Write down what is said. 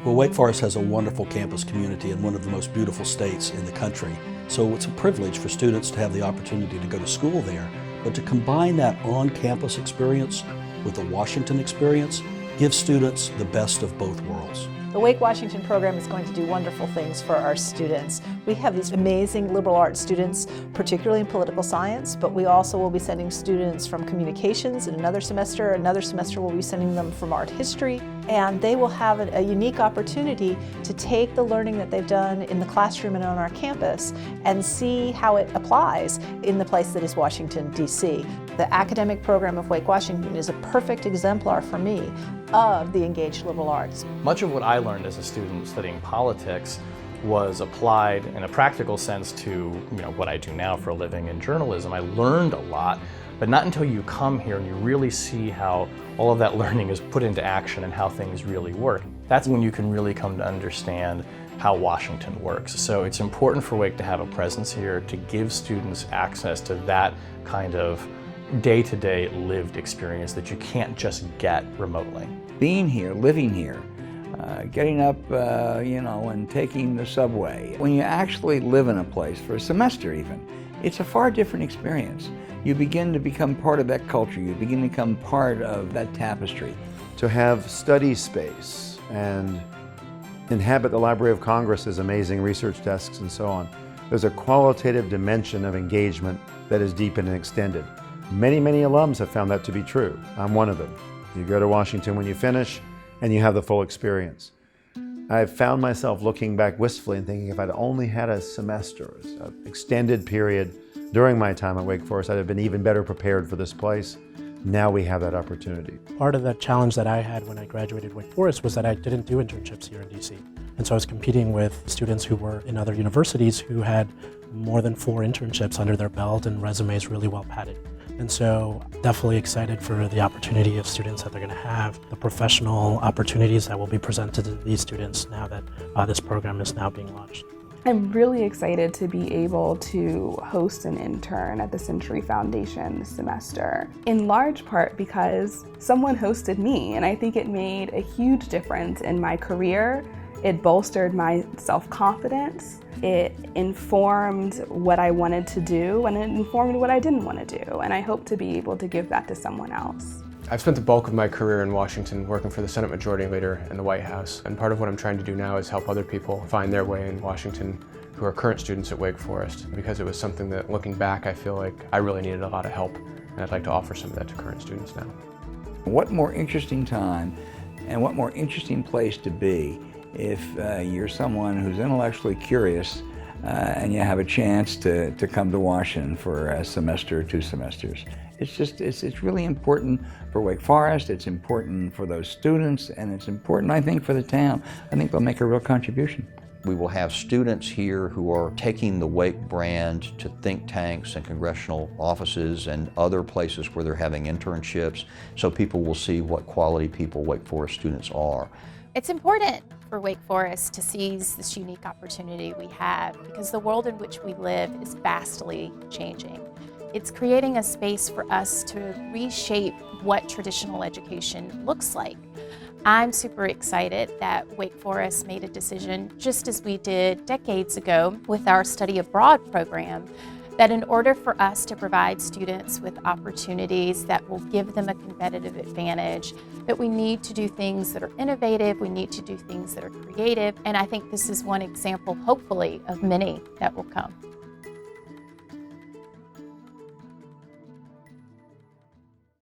Well, Wake Forest has a wonderful campus community in one of the most beautiful states in the country. So it's a privilege for students to have the opportunity to go to school there, but to combine that on-campus experience with the Washington experience gives students the best of both worlds. The Wake Washington program is going to do wonderful things for our students. We have these amazing liberal arts students, particularly in political science, but we also will be sending students from communications in another semester. Another semester we'll be sending them from art history, and they will have a unique opportunity to take the learning that they've done in the classroom and on our campus and see how it applies in the place that is Washington, D.C. The academic program of Wake Washington is a perfect exemplar for me of the engaged liberal arts. Much of what I learned as a student studying politics was applied in a practical sense to what I do now for a living in journalism. I learned a lot, but not until you come here and you really see how all of that learning is put into action and how things really work. That's when you can really come to understand how Washington works. So it's important for Wake to have a presence here to give students access to that kind of day-to-day lived experience that you can't just get remotely. Being here, living here, getting up, and taking the subway. When you actually live in a place for a semester even, it's a far different experience. You begin to become part of that culture. You begin to become part of that tapestry. To have study space and inhabit the Library of Congress's amazing research desks and so on, there's a qualitative dimension of engagement that is deep and extended. Many, many alums have found that to be true. I'm one of them. You go to Washington when you finish, and you have the full experience. I've found myself looking back wistfully and thinking if I'd only had a semester, an extended period during my time at Wake Forest, I'd have been even better prepared for this place. Now we have that opportunity. Part of the challenge that I had when I graduated Wake Forest was that I didn't do internships here in DC. And so I was competing with students who were in other universities who had more than 4 internships under their belt and resumes really well padded. And so definitely excited for the opportunity of students that they're going to have, the professional opportunities that will be presented to these students now that this program is now being launched. I'm really excited to be able to host an intern at the Century Foundation this semester, in large part because someone hosted me, and I think it made a huge difference in my career. It bolstered my self-confidence. It informed what I wanted to do, and it informed what I didn't want to do, and I hope to be able to give that to someone else. I've spent the bulk of my career in Washington working for the Senate Majority Leader in the White House, and part of what I'm trying to do now is help other people find their way in Washington who are current students at Wake Forest, because it was something that, looking back, I feel like I really needed a lot of help, and I'd like to offer some of that to current students now. What more interesting time and what more interesting place to be if you're someone who's intellectually curious and you have a chance to come to Washington for a semester or 2 semesters. It's really important for Wake Forest, it's important for those students, and it's important, I think, for the town. I think they'll make a real contribution. We will have students here who are taking the Wake brand to think tanks and congressional offices and other places where they're having internships, so people will see what quality people Wake Forest students are. It's important for Wake Forest to seize this unique opportunity we have because the world in which we live is vastly changing. It's creating a space for us to reshape what traditional education looks like. I'm super excited that Wake Forest made a decision, just as we did decades ago with our study abroad program, that in order for us to provide students with opportunities that will give them a competitive advantage, that we need to do things that are innovative, we need to do things that are creative, and I think this is one example, hopefully, of many that will come.